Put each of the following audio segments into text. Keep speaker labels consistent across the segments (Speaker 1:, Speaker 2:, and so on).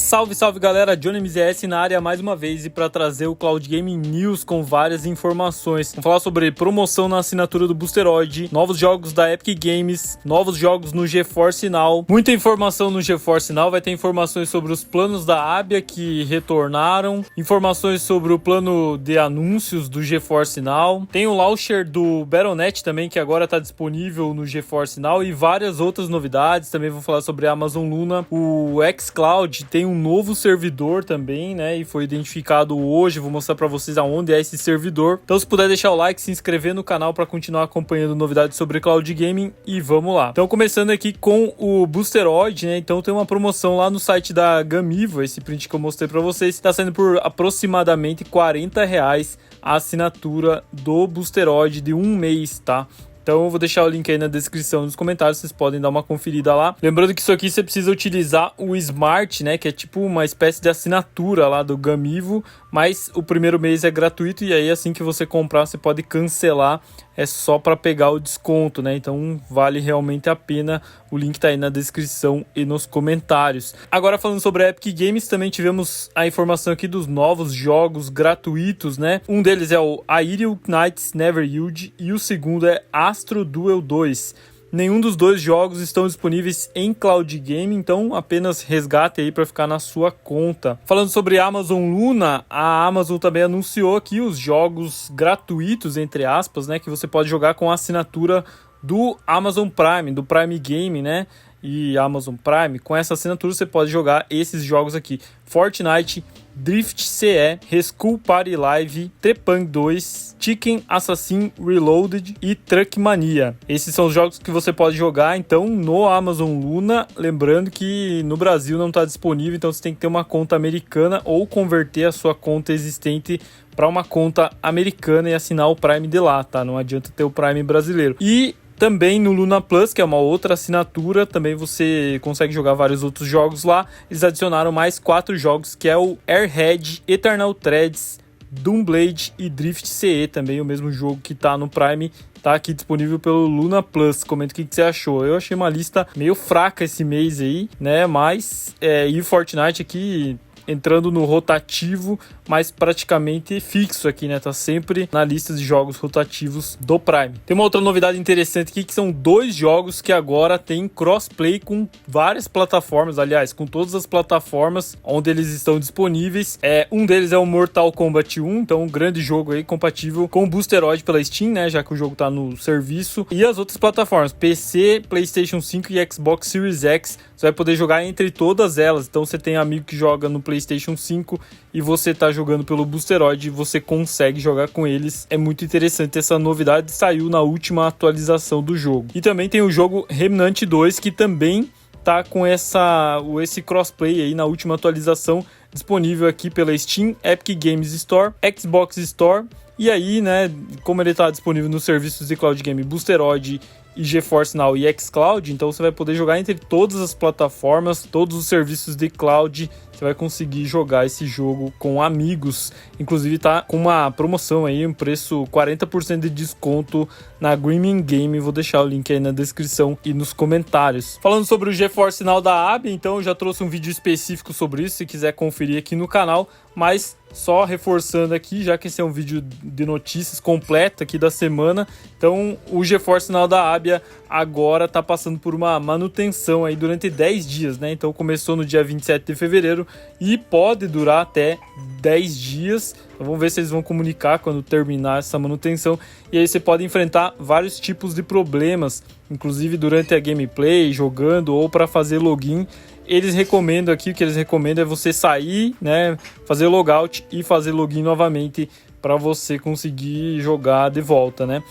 Speaker 1: Salve, salve galera, Johnny MZS na área mais uma vez e para trazer o Cloud Gaming News com várias informações. Vamos falar sobre promoção na assinatura do Boosteroid, novos jogos da Epic Games, novos jogos no GeForce Now, muita informação no GeForce Now, vai ter informações sobre os planos da Abia que retornaram, informações sobre o plano de anúncios do GeForce Now, tem o launcher do Battle.net também que agora está disponível no GeForce Now e várias outras novidades. Também vou falar sobre a Amazon Luna, o xCloud tem um novo servidor também, né, e foi identificado hoje, vou mostrar para vocês aonde é esse servidor. Então se puder deixar o like, se inscrever no canal para continuar acompanhando novidades sobre Cloud Gaming e vamos lá. Então começando aqui com o Boosteroid, né, então tem uma promoção lá no site da Gamivo, esse print que eu mostrei para vocês, está saindo por aproximadamente R$40 a assinatura do Boosteroid de um mês, tá? Então eu vou deixar o link aí na descrição, nos comentários, vocês podem dar uma conferida lá. Lembrando que isso aqui você precisa utilizar o Smart, né, que é tipo uma espécie de assinatura lá do Gamivo, mas o primeiro mês é gratuito e aí assim que você comprar você pode cancelar, é só para pegar o desconto, né? Então vale realmente a pena. O link tá aí na descrição e nos comentários. Agora falando sobre a Epic Games, também tivemos a informação aqui dos novos jogos gratuitos, né? Um deles é o Aerial Knights Never Yield e o segundo é Astro Duel 2. Nenhum dos dois jogos estão disponíveis em Cloud Gaming, então apenas resgate aí para ficar na sua conta. Falando sobre a Amazon Luna, a Amazon também anunciou aqui os jogos gratuitos, entre aspas, né, que você pode jogar com a assinatura do Amazon Prime, do Prime Game, né, e Amazon Prime. Com essa assinatura você pode jogar esses jogos aqui: Fortnite, Drift CE, Rescue Party Live, Trepang 2, Chicken Assassin Reloaded e Truckmania. Esses são os jogos que você pode jogar então no Amazon Luna. Lembrando que no Brasil não está disponível, então você tem que ter uma conta americana ou converter a sua conta existente para uma conta americana e assinar o Prime de lá, tá? Não adianta ter o Prime brasileiro. E também no Luna Plus, que é uma outra assinatura, também você consegue jogar vários outros jogos lá. Eles adicionaram mais 4 jogos, que é o Airhead, Eternal Threads, Doomblade e Drift CE, também o mesmo jogo que tá no Prime, tá aqui disponível pelo Luna Plus. Comenta o que você achou. Eu achei uma lista meio fraca esse mês aí, né, mas e o Fortnite aqui entrando no rotativo, mas praticamente fixo aqui, né? Tá sempre na lista de jogos rotativos do Prime. Tem uma outra novidade interessante aqui, que são 2 jogos que agora tem crossplay com várias plataformas, aliás, com todas as plataformas onde eles estão disponíveis. Um deles é o Mortal Kombat 1, então um grande jogo aí, compatível com o Boosteroid pela Steam, né? Já que o jogo tá no serviço. E as outras plataformas, PC, PlayStation 5 e Xbox Series X, você vai poder jogar entre todas elas. Então você tem amigo que joga no PlayStation 5 e você tá jogando pelo Boosteroid e você consegue jogar com eles. É muito interessante essa novidade, saiu na última atualização do jogo. E também tem o jogo Remnant 2, que também tá com esse crossplay aí na última atualização, disponível aqui pela Steam, Epic Games Store, Xbox Store. E aí, né, como ele tá disponível nos serviços de Cloud Game Boosteroid e GeForce Now e xCloud, então você vai poder jogar entre todas as plataformas, todos os serviços de cloud. Você vai conseguir jogar esse jogo com amigos. Inclusive tá com uma promoção aí, um preço 40% de desconto na Green Game. Vou deixar o link aí na descrição e nos comentários. Falando sobre o GeForce Now da Abia, então eu já trouxe um vídeo específico sobre isso, se quiser conferir aqui no canal, mas só reforçando aqui, já que esse é um vídeo de notícias completo aqui da semana, então o GeForce Now da Abia agora tá passando por uma manutenção aí durante 10 dias, né? Então começou no dia 27 de fevereiro e pode durar até 10 dias. Então vamos ver se eles vão comunicar quando terminar essa manutenção. E aí você pode enfrentar vários tipos de problemas, inclusive durante a gameplay, jogando ou para fazer login. Eles recomendam aqui, o que eles recomendam é você sair, né, fazer logout e fazer login novamente para você conseguir jogar de volta, né?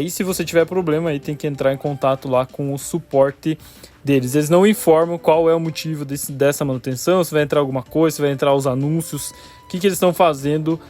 Speaker 1: E se você tiver problema aí tem que entrar em contato lá com o suporte deles. Eles não informam qual é o motivo dessa manutenção, se vai entrar alguma coisa, se vai entrar os anúncios, o que eles estão fazendo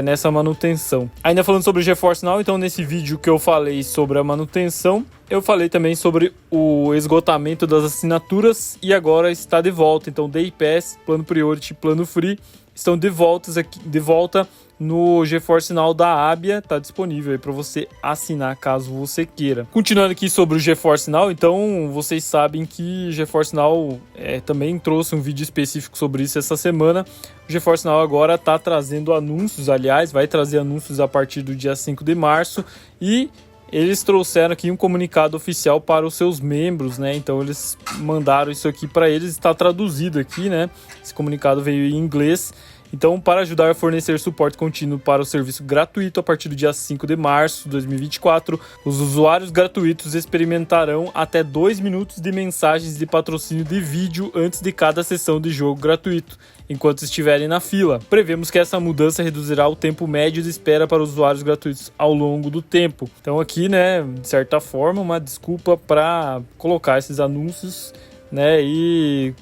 Speaker 1: nessa manutenção. Ainda falando sobre o GeForce Now, então nesse vídeo que eu falei sobre a manutenção, eu falei também sobre o esgotamento das assinaturas e agora está de volta. Então, Day Pass, Plano Priority, Plano Free estão de volta no GeForce Now da Abia, tá disponível aí para você assinar caso você queira. Continuando aqui sobre o GeForce Now, então vocês sabem que o GeForce Now também trouxe um vídeo específico sobre isso essa semana. O GeForce Now agora tá trazendo anúncios, aliás, vai trazer anúncios a partir do dia 5 de março e eles trouxeram aqui um comunicado oficial para os seus membros, né? Então eles mandaram isso aqui para eles, está traduzido aqui, né? Esse comunicado veio em inglês. Então, para ajudar a fornecer suporte contínuo para o serviço gratuito a partir do dia 5 de março de 2024, os usuários gratuitos experimentarão até 2 minutos de mensagens de patrocínio de vídeo antes de cada sessão de jogo gratuito, enquanto estiverem na fila. Prevemos que essa mudança reduzirá o tempo médio de espera para os usuários gratuitos ao longo do tempo. Então aqui, né, de certa forma, uma desculpa para colocar esses anúncios, né, e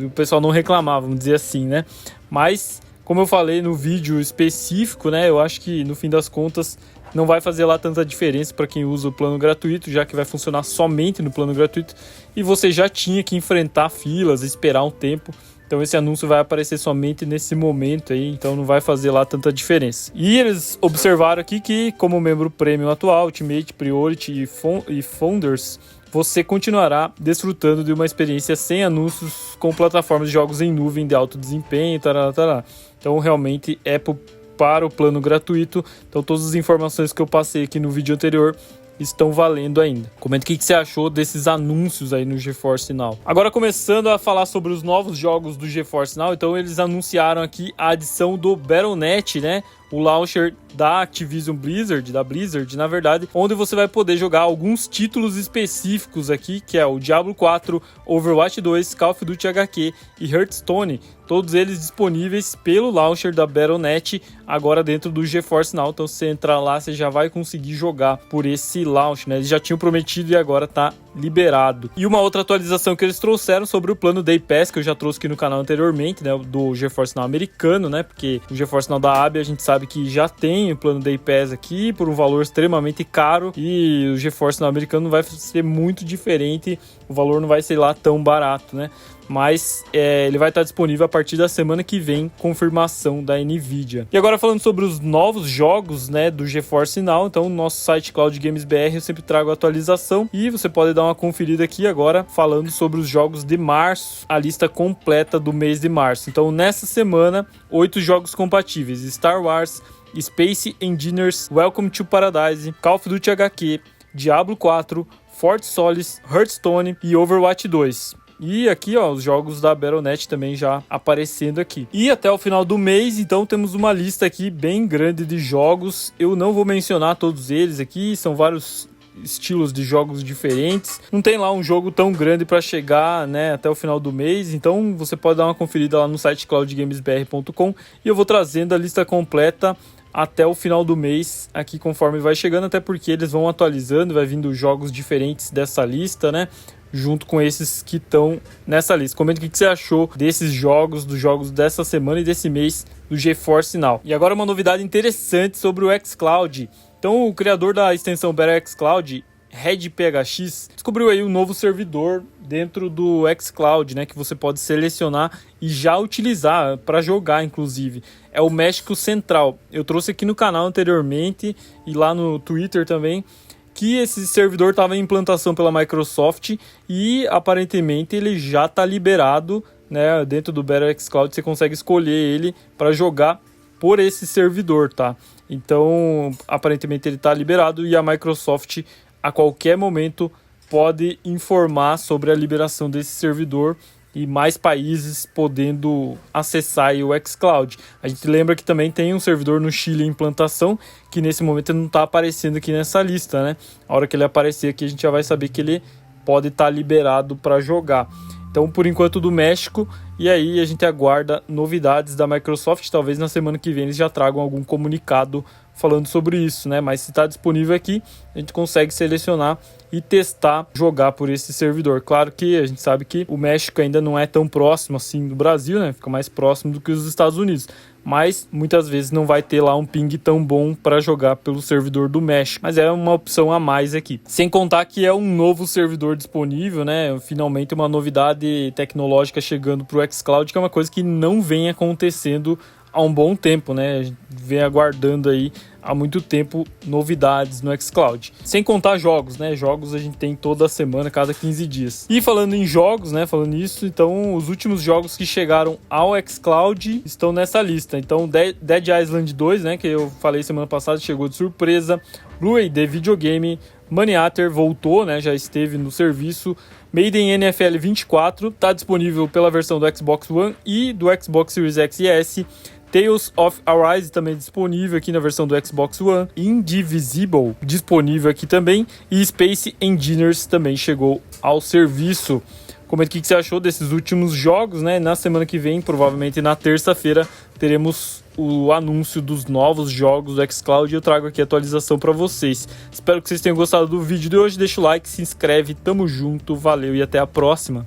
Speaker 1: o pessoal não reclamar, vamos dizer assim, né. Mas, como eu falei no vídeo específico, né, eu acho que no fim das contas não vai fazer lá tanta diferença para quem usa o plano gratuito, já que vai funcionar somente no plano gratuito e você já tinha que enfrentar filas, esperar um tempo. Então esse anúncio vai aparecer somente nesse momento aí, então não vai fazer lá tanta diferença. E eles observaram aqui que, como membro Premium atual, Ultimate, Priority e Founders, você continuará desfrutando de uma experiência sem anúncios com plataformas de jogos em nuvem de alto desempenho, tarará. Então realmente é para o plano gratuito. Então todas as informações que eu passei aqui no vídeo anterior estão valendo ainda. Comenta o que você achou desses anúncios aí no GeForce Now. Agora começando a falar sobre os novos jogos do GeForce Now, então eles anunciaram aqui a adição do Battle.net, né? O launcher da Activision Blizzard, da Blizzard, na verdade, onde você vai poder jogar alguns títulos específicos aqui, que é o Diablo 4, Overwatch 2, Call of Duty HQ e Hearthstone, todos eles disponíveis pelo launcher da Battle.net, agora dentro do GeForce Now. Então, se você entrar lá, você já vai conseguir jogar por esse launcher, né? Eles já tinham prometido e agora tá liberado. E uma outra atualização que eles trouxeram sobre o plano Day Pass, que eu já trouxe aqui no canal anteriormente, né? Do GeForce Now americano, né? Porque o GeForce Now da Abia, a gente sabe que já tem o plano Day Pass aqui por um valor extremamente caro, e o GeForce Now americano não vai ser muito diferente, o valor não vai ser lá tão barato, né? Mas ele vai estar disponível a partir da semana que vem, confirmação da Nvidia. E agora falando sobre os novos jogos, né, do GeForce Now, então no nosso site Cloud Games BR eu sempre trago atualização e você pode dar uma conferida aqui agora falando sobre os jogos de março, a lista completa do mês de março. Então nessa semana, 8 jogos compatíveis: Star Wars, Space Engineers, Welcome to Paradise, Call of Duty HQ, Diablo 4, Fort Solis, Hearthstone e Overwatch 2. E aqui, ó, os jogos da Battle.net também já aparecendo aqui. E até o final do mês, então, temos uma lista aqui bem grande de jogos. Eu não vou mencionar todos eles aqui, são vários estilos de jogos diferentes. Não tem lá um jogo tão grande para chegar, né, até o final do mês. Então, você pode dar uma conferida lá no site cloudgamesbr.com e eu vou trazendo a lista completa até o final do mês, aqui conforme vai chegando, até porque eles vão atualizando, vai vindo jogos diferentes dessa lista, né, junto com esses que estão nessa lista. Comenta o que você achou desses jogos, dos jogos dessa semana e desse mês do GeForce Now. E agora uma novidade interessante sobre o xCloud. Então o criador da extensão Better xCloud, RedPHX, descobriu aí um novo servidor dentro do xCloud, né, que você pode selecionar e já utilizar para jogar, inclusive. É o México Central. Eu trouxe aqui no canal anteriormente e lá no Twitter também, que esse servidor estava em implantação pela Microsoft e aparentemente ele já está liberado, né? Dentro do Better xCloud você consegue escolher ele para jogar por esse servidor, tá? Então aparentemente ele está liberado e a Microsoft a qualquer momento pode informar sobre a liberação desse servidor e mais países podendo acessar o xCloud. A gente lembra que também tem um servidor no Chile em implantação, que nesse momento não está aparecendo aqui nessa lista, né? A hora que ele aparecer aqui, a gente já vai saber que ele pode estar liberado para jogar. Então, por enquanto, do México, e aí a gente aguarda novidades da Microsoft. Talvez na semana que vem eles já tragam algum comunicado falando sobre isso, né? Mas se está disponível aqui, a gente consegue selecionar e testar, jogar por esse servidor. Claro que a gente sabe que o México ainda não é tão próximo assim do Brasil, né? Fica mais próximo do que os Estados Unidos. Mas muitas vezes não vai ter lá um ping tão bom para jogar pelo servidor do México. Mas é uma opção a mais aqui. Sem contar que é um novo servidor disponível, né? Finalmente uma novidade tecnológica chegando para o xCloud, que é uma coisa que não vem acontecendo há um bom tempo, né? A gente vem aguardando aí há muito tempo novidades no xCloud. Sem contar jogos, né? Jogos a gente tem toda semana, cada 15 dias. E falando em jogos, né? Falando nisso, então os últimos jogos que chegaram ao xCloud estão nessa lista. Então Dead Island 2, né? Que eu falei semana passada, chegou de surpresa. Blu-ray de videogame. Money Hunter voltou, né? Já esteve no serviço. Maiden NFL 24 está disponível pela versão do Xbox One e do Xbox Series X e S. Tales of Arise também disponível aqui na versão do Xbox One. Indivisible disponível aqui também. E Space Engineers também chegou ao serviço. Comenta o que você achou desses últimos jogos, né? Na semana que vem, provavelmente na terça-feira, teremos o anúncio dos novos jogos do xCloud e eu trago aqui a atualização para vocês. Espero que vocês tenham gostado do vídeo de hoje. Deixa o like, se inscreve, tamo junto, valeu e até a próxima.